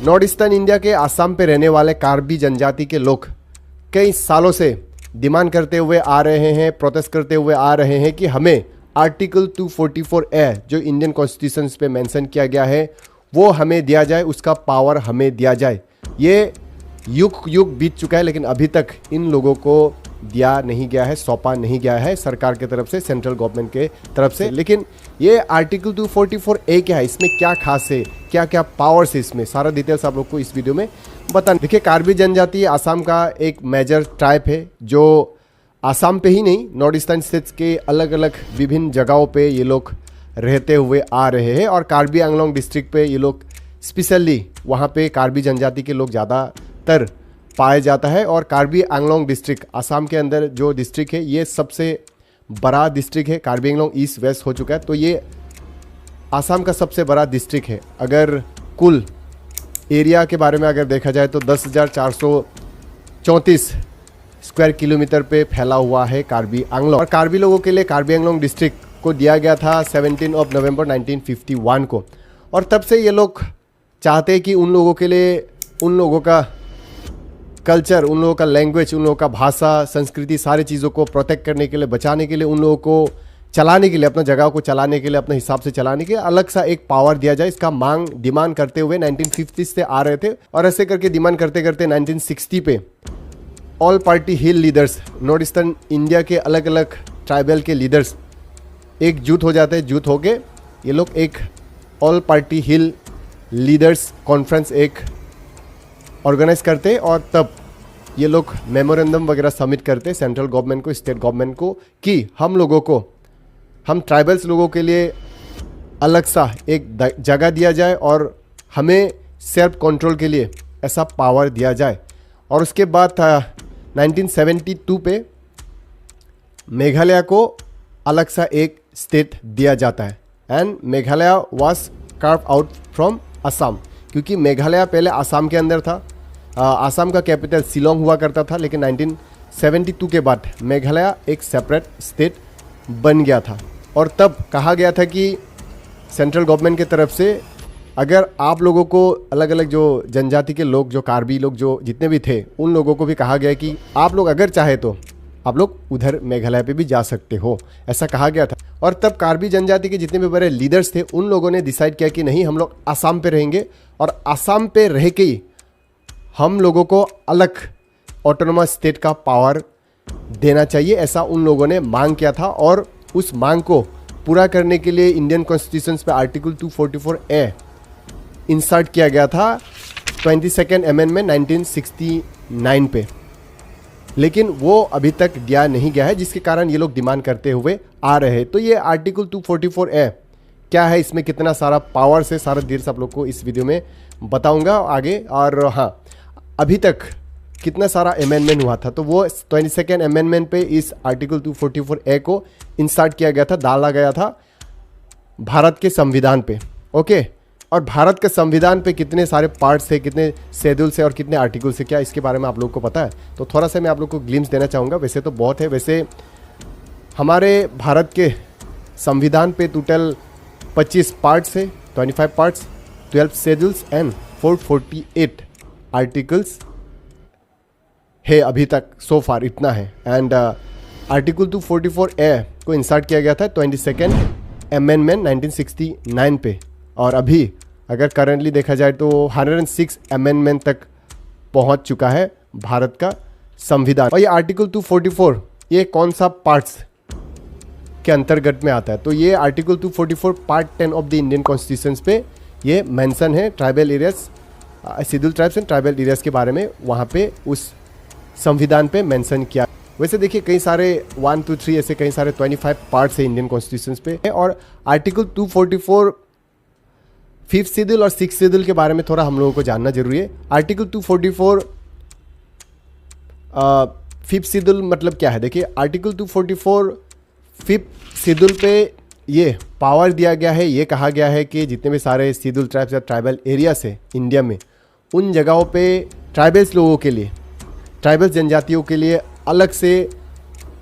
North eastern India के आसाम पे रहने वाले कार्बी जनजाति के लोग कई सालों से डिमांड करते हुए आ रहे हैं, प्रोटेस्ट करते हुए आ रहे हैं कि हमें आर्टिकल 244A जो इंडियन कॉन्स्टिट्यूशन पे मेंशन किया गया है वो हमें दिया जाए, उसका पावर हमें दिया जाए। ये युग बीत चुका है लेकिन अभी तक इन लोगों को दिया नहीं गया है, सौंपा नहीं गया है सरकार की तरफ से, सेंट्रल गवर्नमेंट के तरफ से। लेकिन ये आर्टिकल 244A क्या है, इसमें क्या खास है, क्या क्या पावर्स है, इसमें सारा डिटेल्स आप लोग को इस वीडियो में बताएं। देखिए, कार्बी जनजाति आसाम का एक मेजर ट्राइब है जो आसाम पे ही नहीं, नॉर्थ ईस्टर्न स्टेट्स के अलग अलग विभिन्न जगहों पे ये लोग रहते हुए आ रहे हैं। और कार्बी आंगलोंग डिस्ट्रिक्ट पे ये लोग स्पेशली वहाँ पे कार्बी जनजाति के लोग ज़्यादातर पाया जाता है। और कार्बी आंगलोंग डिस्ट्रिक्ट आसाम के अंदर जो डिस्ट्रिक्ट है ये सबसे बड़ा डिस्ट्रिक्ट है। कार्बी आंगलोंग ईस्ट वेस्ट हो चुका है तो ये आसाम का सबसे बड़ा डिस्ट्रिक्ट है। अगर कुल एरिया के बारे में अगर देखा जाए तो 10,434 स्क्वायर किलोमीटर पे फैला हुआ है कार्बी आंगलोंग। और कार्बी लोगों के लिए कार्बी आंगलोंग डिस्ट्रिक्ट को दिया गया था 17 नवंबर 1951 को। और तब से ये लोग चाहते हैं कि उन लोगों के लिए उन लोगों का कल्चर, उन लोगों का लैंग्वेज, उन लोगों का भाषा, संस्कृति, सारी चीज़ों को प्रोटेक्ट करने के लिए, बचाने के लिए, उन लोगों को चलाने के लिए, अपना जगह को चलाने के लिए, अपने हिसाब से चलाने के लिए अलग सा एक पावर दिया जाए। इसका डिमांड करते हुए 1950 से आ रहे थे। और ऐसे करके डिमांड करते करते 1960 पे ऑल पार्टी हिल लीडर्स, नॉर्थ ईस्टर्न इंडिया के अलग अलग ट्राइबल के लीडर्स एकजुट हो जाते हैं। जुट होके ये लोग एक ऑल पार्टी हिल लीडर्स कॉन्फ्रेंस एक ऑर्गेनाइज करते और तब ये लोग मेमोरेंडम वगैरह सबमिट करते सेंट्रल गवर्नमेंट को, स्टेट गवर्नमेंट को, कि हम लोगों को, हम ट्राइबल्स लोगों के लिए अलग सा एक जगह दिया जाए और हमें सेल्फ कंट्रोल के लिए ऐसा पावर दिया जाए। और उसके बाद 1972 पे मेघालय को अलग सा एक स्टेट दिया जाता है and Meghalaya was carve out from Assam, क्योंकि मेघालय पहले असम के अंदर था। असम का कैपिटल शिलोंग हुआ करता था, लेकिन 1972 के बाद मेघालय एक सेपरेट स्टेट बन गया था। और तब कहा गया था कि सेंट्रल गवर्नमेंट की तरफ से अगर आप लोगों को अलग अलग जो जनजाति के लोग, जो कार्बी लोग जो जितने भी थे, उन लोगों को भी कहा गया कि आप लोग अगर चाहे तो आप लोग उधर मेघालय पे भी जा सकते हो, ऐसा कहा गया था। और तब कार्बी जनजाति के जितने भी बड़े लीडर्स थे उन लोगों ने डिसाइड किया कि नहीं, हम लोग आसाम पे रहेंगे और आसाम पे रह के ही हम लोगों को अलग ऑटोनोमस स्टेट का पावर देना चाहिए, ऐसा उन लोगों ने मांग किया था। और उस मांग को पूरा करने के लिए इंडियन कॉन्स्टिट्यूशन पे आर्टिकल 244A इंसर्ट किया गया था 22nd अमेंडमेंट 1969 पे, लेकिन वो अभी तक दिया नहीं गया है, जिसके कारण ये लोग डिमांड करते हुए आ रहे हैं। तो ये आर्टिकल 244A क्या है, इसमें कितना सारा पावर से, सारा डिटेल्स आप लोग को इस वीडियो में बताऊंगा आगे। और हाँ, अभी तक कितना सारा अमेंडमेंट हुआ था, तो वो 22nd अमेंडमेंट पे इस आर्टिकल 244A को इंसर्ट किया गया था, डाला गया था भारत के संविधान पे। ओके, और भारत के संविधान पे कितने सारे पार्ट्स थे, कितने शेड्यूल से और कितने आर्टिकल से, क्या इसके बारे में आप लोग को पता है? तो थोड़ा सा मैं आप लोग को ग्लिम्स देना चाहूँगा। वैसे तो बहुत है, वैसे हमारे भारत के संविधान पे टोटल 25 पार्ट्स है, 25 पार्ट्स, 12 शेड्यूल्स एंड 448 आर्टिकल्स है अभी तक, सो फार इतना है। एंड आर्टिकल 244A को इंसर्ट किया गया था 22nd अमेंडमेंट 1969 पे। और अभी अगर करंटली देखा जाए तो 106 अमेंडमेंट तक पहुंच चुका है भारत का संविधान। और ये आर्टिकल 244 ये कौन सा पार्ट्स के अंतर्गत में आता है? तो ये article 244 part 10 of the Indian constitution पे ये मेंशन है, tribal areas, schedule tribes and tribal areas के बारे में वहाँ पे उस संविधान पे मेंशन किया। वैसे देखिए कई सारे 1 2 3 ऐसे कई सारे 25 पार्ट्स है इंडियन कॉन्स्टिट्यूशन पे। और आर्टिकल 244 5th शेड्यूल और 6th शेड्यूल के बारे में थोड़ा हम लोगों को जानना जरूरी है। आर्टिकल 244 5th शेड्यूल मतलब क्या है? देखिए, आर्टिकल 244 5th शेड्यूल पे ये पावर दिया गया है, ये कहा गया है कि जितने भी सारे शेड्यूल ट्राइब्स या ट्राइबल एरियाज है इंडिया में, उन जगहों पे ट्राइबल्स लोगों के लिए, ट्राइबल जनजातियों के लिए अलग से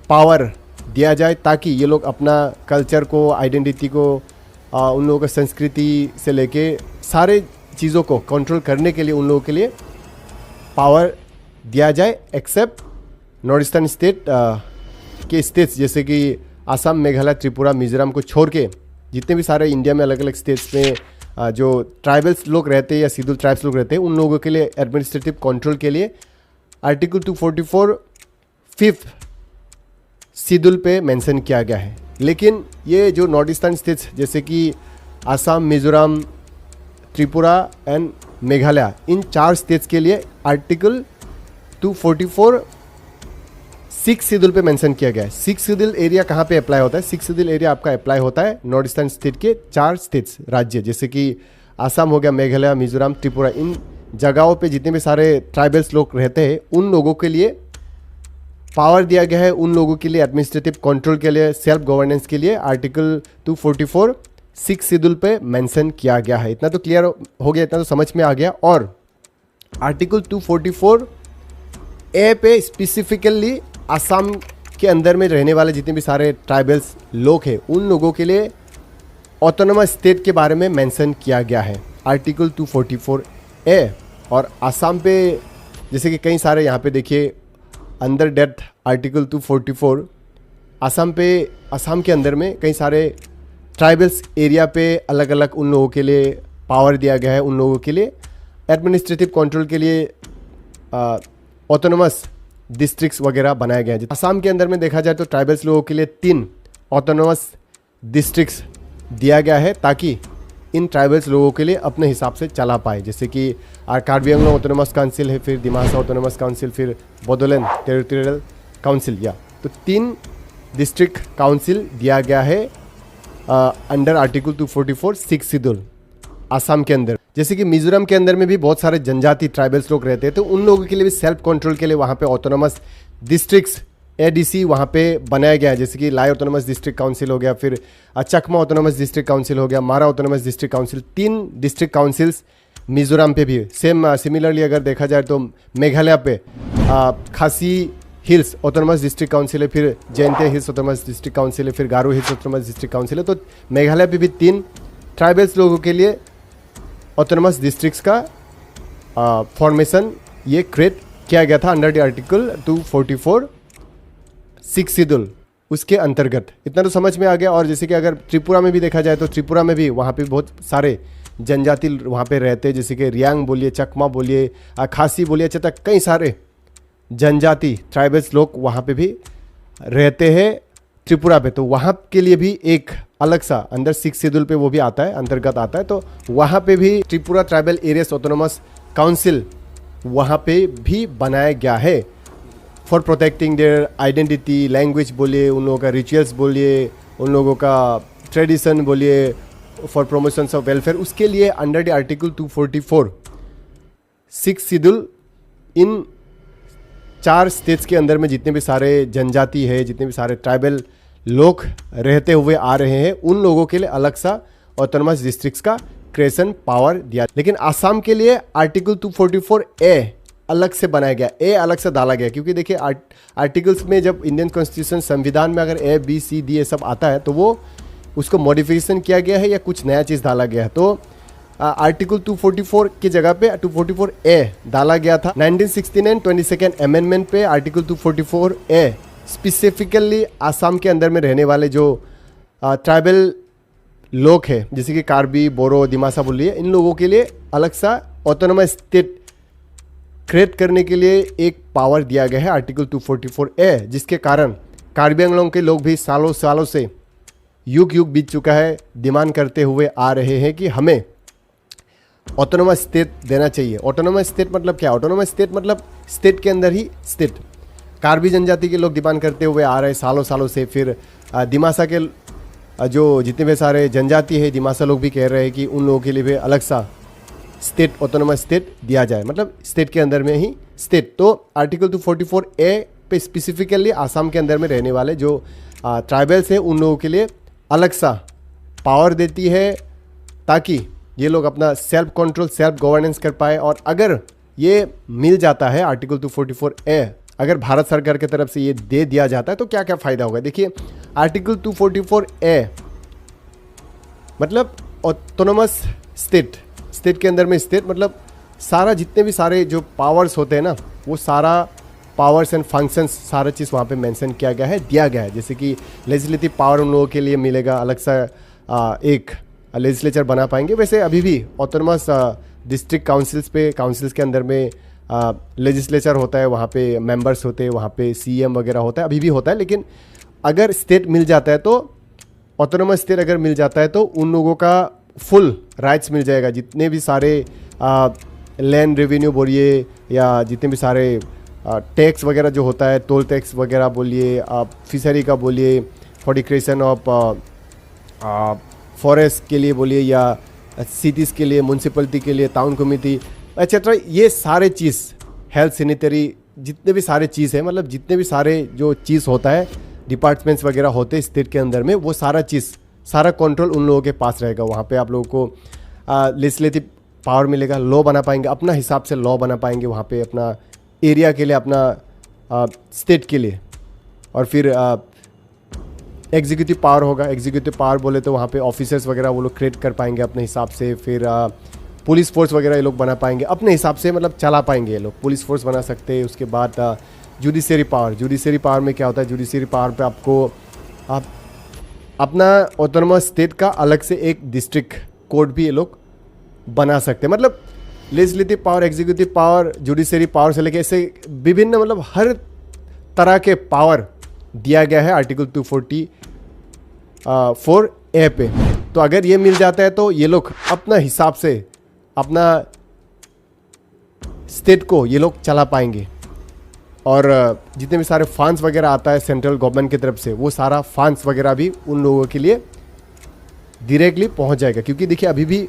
पावर दिया जाए, ताकि ये लोग अपना कल्चर को, आइडेंटिटी को, उन लोगों का संस्कृति से लेके सारे चीज़ों को कंट्रोल करने के लिए उन लोगों के लिए पावर दिया जाए, एक्सेप्ट नॉर्थ ईस्टर्न स्टेट के स्टेट्स जैसे कि असम, मेघालय, त्रिपुरा, मिजोरम को छोड़ के जितने भी सारे इंडिया में अलग अलग स्टेट्स में जो ट्राइबल्स लोग रहते हैं या शेड्यूल ट्राइब्स लोग रहते हैं उन लोगों के लिए एडमिनिस्ट्रेटिव कंट्रोल के लिए आर्टिकल 244 5th शेड्यूल पे मेंशन किया गया है। लेकिन ये जो नॉर्थ ईस्टर्न स्टेट्स जैसे कि Assam, Mizoram, Tripura and Meghalaya, in 4 states के लिए आर्टिकल 244 6th शेड्यूल पे मेंशन किया गया है। 6th शेड्यूल एरिया कहाँ पे अप्लाई होता है? 6th शेड्यूल एरिया आपका अप्लाई होता है नॉर्थ ईस्टर्न स्टेट के 4 स्टेट्स राज्य जैसे कि असम हो गया, मेघालय, मिजोरम, त्रिपुरा, इन जगहों पे जितने भी सारे ट्राइबल्स लोग रहते हैं उन लोगों के लिए पावर दिया गया है, उन लोगों के लिए एडमिनिस्ट्रेटिव कंट्रोल के लिए, सेल्फ गवर्नेंस के लिए आर्टिकल 244 6th शेड्यूल पे मेंशन किया गया है। इतना तो क्लियर हो गया, इतना तो समझ में आ गया। और आर्टिकल 244 ए पे स्पेसिफिकली असम के अंदर में रहने वाले जितने भी सारे ट्राइबल्स लोग हैं उन लोगों के लिए ऑटोनोमस स्टेट के बारे में मेंशन किया गया है आर्टिकल 244 ए। और असम पे जैसे कि कई सारे यहाँ पे देखिए अंडर डेथ आर्टिकल 244 असम के अंदर में कई सारे ट्राइबल्स एरिया पे अलग अलग उन लोगों के लिए पावर दिया गया है, उन लोगों के लिए एडमिनिस्ट्रेटिव कंट्रोल के लिए ऑटोनोमस डिस्ट्रिक्ट्स वगैरह बनाए गए हैं। असम के अंदर में देखा जाए तो ट्राइबल्स लोगों के लिए 3 ऑटोनोमस डिस्ट्रिक्ट्स दिया गया है ताकि इन ट्राइबल्स लोगों के लिए अपने हिसाब से चला पाए। जैसे कि कार्बी आंगलोंग ऑटोनोमस काउंसिल है, फिर दिमासा ऑटोनोमस काउंसिल, फिर बोडोलैंड टेरिटोरियल काउंसिल, या तो 3 डिस्ट्रिक्ट काउंसिल दिया गया है under article 244 6th schedule Assam के अंदर। जैसे कि मिजोरम के अंदर में भी बहुत सारे जनजाति ट्राइबल्स लोग रहते हैं तो उन लोगों के लिए भी सेल्फ कंट्रोल के लिए वहाँ पे ऑटोनोमस डिस्ट्रिक्ट्स एडीसी वहाँ पे बनाया गया है। जैसे कि लाई ऑटोनोमस डिस्ट्रिक्ट काउंसिल हो गया, फिर चकमा ऑटोनोमस डिस्ट्रिक्ट काउंसिल हो गया, मारा autonomous district council, 3 district councils Mizoram पे भी। सिमिलरली अगर देखा जाए तो मेघालय पे खासी हिल्स ऑटोनोमस डिस्ट्रिक्ट काउंसिल है, फिर Jaintia hills autonomous district council है, फिर गारो हिल्स ऑटोनोमस डिस्ट्रिक्ट काउंसिल है। तो मेघालय पे भी 3 ट्राइबल्स लोगों के लिए ऑटोनोमस डिस्ट्रिक्ट्स का फॉर्मेशन ये क्रिएट किया गया था under the article 244 6th schedule उसके अंतर्गत। इतना तो समझ में आ गया। और जैसे कि अगर त्रिपुरा में भी देखा जाए तो त्रिपुरा में भी वहाँ पे बहुत सारे जनजाति वहाँ पे रहते हैं, जैसे कि रियांग बोलिए, चकमा बोलिए, खासी बोलिए, अच्छा तक कई सारे जनजाति ट्राइबल्स लोग वहाँ पे भी रहते हैं त्रिपुरा पे। तो वहाँ के लिए भी एक अलग सा अंडर 6th शेड्यूल पे वो भी आता है, अंतर्गत आता है। तो वहाँ पे भी Tripura tribal areas autonomous council वहाँ पे भी बनाया गया है for protecting their identity, language बोलिए, उन लोगों का रिचुअल्स बोलिए, उन लोगों का ट्रेडिशन बोलिए, फॉर प्रमोशन ऑफ वेलफेयर। उसके लिए under the article 244 6th schedule in 4 states के अंदर में जितने भी सारे जनजाति है, जितने भी सारे ट्राइबल लोग रहते हुए आ रहे हैं उन लोगों के लिए अलग सा ऑटोनोमस डिस्ट्रिक्ट्स का क्रिएशन पावर दिया। लेकिन आसाम के लिए आर्टिकल 244 ए अलग से बनाया गया, ए अलग से डाला गया, क्योंकि देखिए आर्टिकल्स में जब इंडियन कॉन्स्टिट्यूशन संविधान में अगर ए बी सी डी ये सब आता है तो वो उसको मॉडिफिकेशन किया गया है या कुछ नया चीज़ डाला गया है। तो आर्टिकल 244 की जगह पे 244 ए डाला गया था। 1969 22nd अमेंडमेंट पे आर्टिकल 244 ए स्पेसिफिकली आसाम के अंदर में रहने वाले जो ट्राइबल लोग हैं जैसे कि कार्बी, बोरो, दिमासा बोलिए, इन लोगों के लिए अलग सा ऑटोनोमस स्टेट क्रिएट करने के लिए एक पावर दिया गया है आर्टिकल 244 ए, जिसके कारण कार्बी आंगलोंग के लोग भी सालों सालों से युग बीत चुका है डिमांड करते हुए आ रहे हैं कि हमें ऑटोनोमस स्टेट देना चाहिए। ऑटोनोमस स्टेट मतलब क्या? ऑटोनोमस स्टेट मतलब स्टेट के अंदर ही स्टेट। कार्बी जनजाति के लोग डिमांड करते हुए आ रहे हैं सालों सालों से। फिर दिमासा के जो जितने भी सारे जनजाति है, दिमासा लोग भी कह रहे हैं कि उन लोगों के लिए भी अलग सा स्टेट, ऑटोनोमस स्टेट दिया जाए, मतलब स्टेट के अंदर में ही स्टेट। तो आर्टिकल 244 ए पे स्पेसिफिकली आसाम के अंदर में रहने वाले जो ट्राइबल्स हैं उन लोगों के लिए अलग सा पावर देती है ताकि ये लोग अपना सेल्फ कंट्रोल, सेल्फ गवर्नेंस कर पाए। और अगर ये मिल जाता है आर्टिकल 244 ए, अगर भारत सरकार की तरफ से ये दे दिया जाता है तो क्या क्या फ़ायदा होगा? देखिए आर्टिकल 244 ए मतलब ऑटोनोमस स्टेट, स्टेट के अंदर में स्टेट मतलब सारा जितने भी सारे जो पावर्स होते हैं ना, वो सारा पावर्स एंड फंक्शंस सारा चीज़ वहाँ पे मेंशन किया गया है, दिया गया है। जैसे कि लेजिस्लेटिव पावर उन लोगों के लिए मिलेगा, अलग सा एक लेजिस्लेचर बना पाएंगे। वैसे अभी भी ऑटोनमस डिस्ट्रिक्ट काउंसिल्स के अंदर में लेजिस्लेचर होता है, वहाँ पे मेंबर्स होते हैं, वहाँ पे सीएम वगैरह होता है, अभी भी होता है। लेकिन अगर स्टेट मिल जाता है तो ऑटोनमस स्टेट अगर मिल जाता है तो उन लोगों का फुल राइट्स मिल जाएगा। जितने भी सारे लैंड रेवेन्यू बोलिए या जितने भी सारे टैक्स वगैरह जो होता है, टोल टैक्स वगैरह बोलिए, आप फिशरी का बोलिए, फॉर डिक्रेशन ऑफ फॉरेस्ट के लिए बोलिए, या सिटीज़ के लिए, म्यूनसिपलिटी के लिए, टाउन कमिटी एक्सेट्रा, ये सारे चीज़, हेल्थ सैनिटरी, जितने भी सारे चीज़ है, मतलब जितने भी सारे जो चीज़ होता है, डिपार्टमेंट्स वगैरह होते हैं स्टेट के अंदर में, वो सारा चीज़, सारा कंट्रोल उन लोगों के पास रहेगा। वहाँ पे आप लोगों को लेजिस्लेटिव पावर मिलेगा, लॉ बना पाएंगे, अपना हिसाब से लॉ बना पाएंगे वहाँ पे, अपना एरिया के लिए, अपना स्टेट के लिए। और फिर एग्जीक्यूटिव पावर होगा। एग्जीक्यूटिव पावर बोले तो वहाँ पे ऑफिसर्स वगैरह वो लोग क्रिएट कर पाएंगे अपने हिसाब से। फिर पुलिस फोर्स वगैरह ये लोग बना पाएंगे अपने हिसाब से, मतलब चला पाएंगे ये लोग, पुलिस फोर्स बना सकते हैं। उसके बाद जुडिशरी पावर में क्या होता है, जुडिशरी पावर पे आपको आप अपना ऑटोनमस स्टेट का अलग से एक डिस्ट्रिक्ट कोर्ट भी ये लोग बना सकते हैं। मतलब legislative power, executive power, judiciary power से लेके ऐसे विभिन्न, मतलब हर तरह के पावर दिया गया है आर्टिकल 244A पे। तो अगर ये मिल जाता है तो ये लोग अपना हिसाब से अपना स्टेट को ये लोग चला पाएंगे। और जितने भी सारे फंड्स वगैरह आता है सेंट्रल गवर्नमेंट की तरफ से, वो सारा फंड्स वगैरह भी उन लोगों के लिए डायरेक्टली पहुंच जाएगा। क्योंकि देखिए अभी भी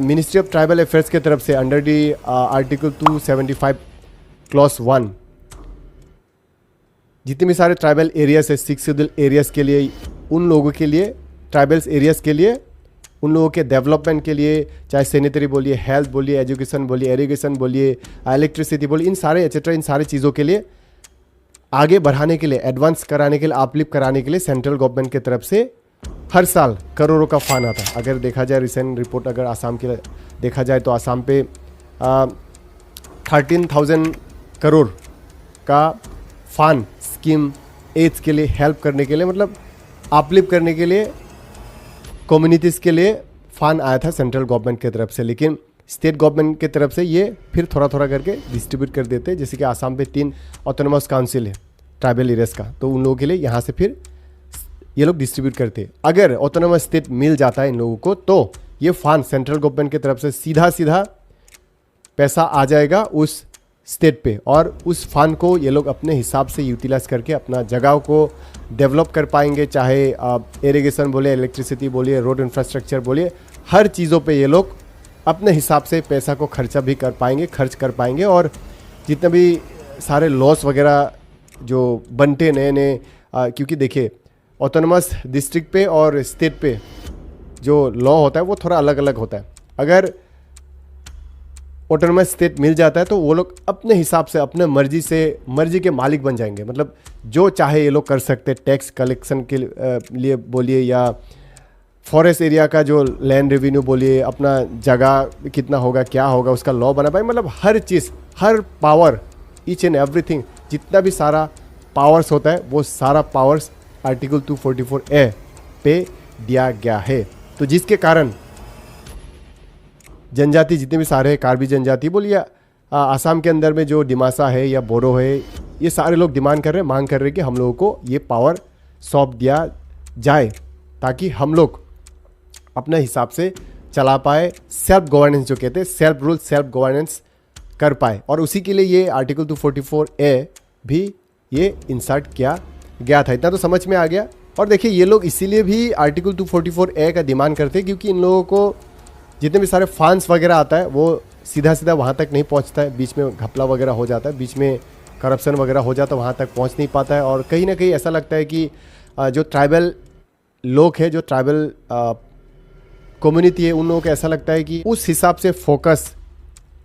मिनिस्ट्री ऑफ ट्राइबल अफेयर्स की तरफ से अंडर दी आर्टिकल 275 क्लॉज 1 जितने भी सारे ट्राइबल एरियाज है, 6 शेड्यूल एरियाज के लिए, उन लोगों के लिए, ट्राइबल्स एरियाज के लिए, उन लोगों के डेवलपमेंट के लिए, चाहे सैनिटरी बोलिए, हेल्थ बोलिए, एजुकेशन बोलिए, इरिगेशन बोलिए, इलेक्ट्रिसिटी बोलिए, इन सारे एक्सेट्रा, इन सारी चीज़ों के लिए आगे बढ़ाने के लिए, एडवांस कराने के लिए, अपलिफ्ट कराने के लिए सेंट्रल गवर्नमेंट की तरफ से हर साल करोड़ों का फंड आता है। अगर देखा जाए रिसेंट रिपोर्ट, अगर आसाम के देखा जाए तो आसाम पे 13,000 करोड़ का फंड स्कीम एड्स के लिए, हेल्प करने के लिए, मतलब अपलिफ्ट करने के लिए, कम्युनिटीज़ के लिए फंड आया था सेंट्रल गवर्नमेंट की तरफ से। लेकिन स्टेट गवर्नमेंट की तरफ से ये फिर थोड़ा थोड़ा करके डिस्ट्रीब्यूट कर देते हैं। जैसे कि आसाम पे 3 ऑटोनमस काउंसिल है ट्राइबल एरियाज का, तो उन लोगों के लिए यहाँ से फिर ये लोग डिस्ट्रीब्यूट करते हैं। अगर ऑटोनमस स्टेट मिल जाता है इन लोगों को तो ये फंड सेंट्रल गवर्नमेंट की तरफ से सीधा सीधा पैसा आ जाएगा उस स्टेट पे, और उस फंड को ये लोग अपने हिसाब से यूटिलाइज करके अपना जगह को डेवलप कर पाएंगे। चाहे इरिगेशन बोलिए, इलेक्ट्रिसिटी बोलिए, रोड इंफ्रास्ट्रक्चर बोलिए, हर चीज़ों पे ये लोग अपने हिसाब से पैसा को खर्च कर पाएंगे। और जितने भी सारे लॉस वगैरह जो बनते नए नए, क्योंकि देखिए ऑटोनमस डिस्ट्रिक्ट पे और स्टेट पे जो लॉ होता है वो थोड़ा अलग अलग होता है। अगर ऑटोनमस स्टेट मिल जाता है तो वो लोग अपने हिसाब से, अपने मर्जी के मालिक बन जाएंगे। मतलब जो चाहे ये लोग कर सकते हैं। टैक्स कलेक्शन के लिए बोलिए, या फॉरेस्ट एरिया का जो लैंड रेवेन्यू बोलिए, अपना जगह कितना होगा, क्या होगा, उसका लॉ बना पाए। मतलब हर चीज़, हर पावर, ईच एंड एवरीथिंग, जितना भी सारा पावर्स होता है वो सारा पावर्स आर्टिकल 244A पे दिया गया है। तो जिसके कारण जनजाति जितने भी सारे कार्बी जनजाति बोलिए, आसाम के अंदर में जो डिमासा है या बोरो है, ये सारे लोग मांग कर रहे हैं कि हम लोगों को ये पावर सौंप दिया जाए, ताकि हम लोग अपने हिसाब से चला पाए, सेल्फ गवर्नेंस जो कहते हैं, सेल्फ रूल सेल्फ गवर्नेंस कर पाए। और उसी के लिए ये आर्टिकल 244A भी ये इंसर्ट किया गया था। इतना तो समझ में आ गया। और देखिए ये लोग इसीलिए भी आर्टिकल 244A का डिमांड करते हैं क्योंकि इन लोगों को जितने भी सारे फंड्स वगैरह आता है वो सीधा सीधा वहाँ तक नहीं पहुँचता है, बीच में घपला वगैरह हो जाता है, बीच में करप्शन वगैरह हो जाता है, वहाँ तक पहुँच नहीं पाता है। और कहीं ना कहीं ऐसा लगता है कि जो ट्राइबल लोग हैं, जो ट्राइबल कम्युनिटी है, उन लोगों को ऐसा लगता है कि उस हिसाब से फोकस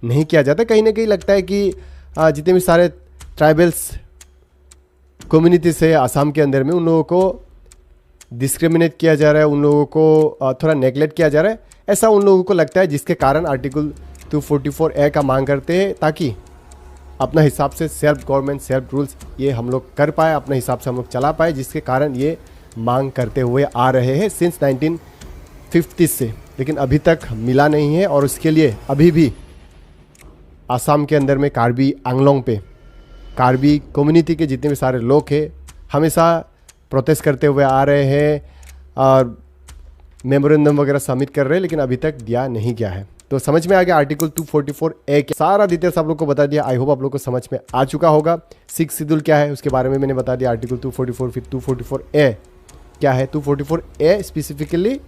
नहीं किया जाता। कहीं ना कहीं लगता है कि जितने भी सारे ट्राइबल्स कम्युनिटीज़ है आसाम के अंदर में, उन लोगों को डिस्क्रिमिनेट किया जा रहा है, उन लोगों को थोड़ा नेगलेक्ट किया जा रहा है। ऐसा उन लोगों को लगता है, जिसके कारण आर्टिकल 244A का मांग करते हैं, ताकि अपना हिसाब से सेल्फ गवर्नमेंट सेल्फ रूल्स ये हम लोग कर पाए, अपने हिसाब से हम लोग चला पाए, जिसके कारण ये मांग करते हुए आ रहे हैं सिंस 1950 से, लेकिन अभी तक मिला नहीं है। और उसके लिए अभी भी आसाम के अंदर में कार्बी आंगलोंग पे कार्बी कम्युनिटी के जितने भी सारे लोग हैं हमेशा प्रोटेस्ट करते हुए आ रहे हैं और मेमोरेंडम वगैरह सबमिट कर रहे हैं, लेकिन अभी तक दिया नहीं गया है। तो समझ में आ गया आर्टिकल 244A के सारा डिटेल्स आप लोग को बता दिया। आई होप आप लोग को समझ में आ चुका होगा। 6 शेड्यूल क्या है उसके बारे में मैंने बता दिया, आर्टिकल 244, फिर 244A क्या है। 244A स्पेसिफिकली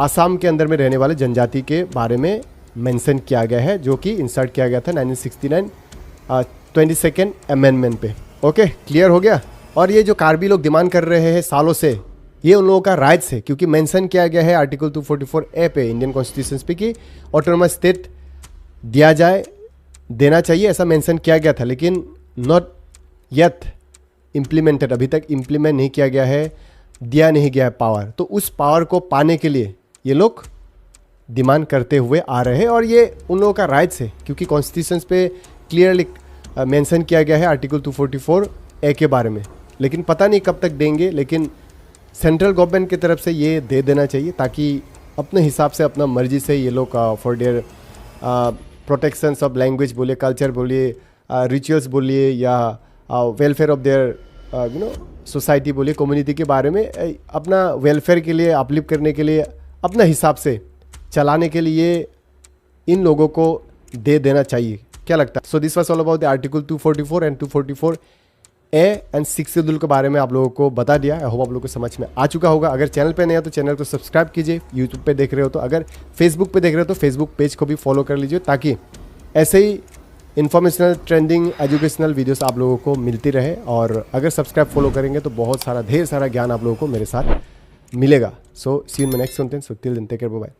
आसाम के अंदर में रहने वाले जनजाति के बारे में मेंशन किया गया है, जो कि इंसर्ट किया गया था 1969 22nd अमेंडमेंट पे। ओके, क्लियर हो गया। और ये जो कार्बी लोग डिमांड कर रहे हैं सालों से, ये उन लोगों का राइट्स है, क्योंकि मेंशन किया गया है आर्टिकल 244A पे इंडियन कॉन्स्टिट्यूशन पे कि ऑटोनोमस स्टेट दिया जाए, देना चाहिए, ऐसा मेंशन किया गया था, लेकिन नॉट येट इम्प्लीमेंटेड, अभी तक इम्प्लीमेंट नहीं किया गया है, दिया नहीं गया है पावर। तो उस पावर को पाने के लिए ये लोग डिमांड करते हुए आ रहे हैं, और ये उन लोगों का राइट्स है, क्योंकि कॉन्स्टिट्यूशन पे क्लियरली मेंशन किया गया है आर्टिकल 244A के बारे में। लेकिन पता नहीं कब तक देंगे, लेकिन सेंट्रल गवर्नमेंट की तरफ से ये दे देना चाहिए, ताकि अपने हिसाब से अपना मर्जी से ये लोग for their protections of language बोलिए, कल्चर बोलिए, रिचुअल्स बोलिए, या वेलफेयर ऑफ देयर सोसाइटी बोलिए, कम्युनिटी के बारे में अपना वेलफेयर के लिए, अपलिफ्ट करने के लिए, अपना हिसाब से चलाने के लिए इन लोगों को दे देना चाहिए। क्या लगता है? So this was all about the article 244 and 244A and 6 schedule के बारे में आप लोगों को बता दिया। आई होप आप लोगों को समझ में आ चुका होगा। अगर चैनल पे नए हो तो चैनल को सब्सक्राइब कीजिए, यूट्यूब पे देख रहे हो तो, अगर फेसबुक पे देख रहे हो तो फेसबुक पेज को भी फॉलो कर लीजिए, ताकि ऐसे ही इन्फॉर्मेशनल, ट्रेंडिंग, एजुकेशनल वीडियोस आप लोगों को मिलती रहे। और अगर सब्सक्राइब फॉलो करेंगे तो बहुत सारा, ढेर सारा ज्ञान आप लोगों को मेरे साथ मिलेगा। So see you in my next content. So till then take care, bye bye.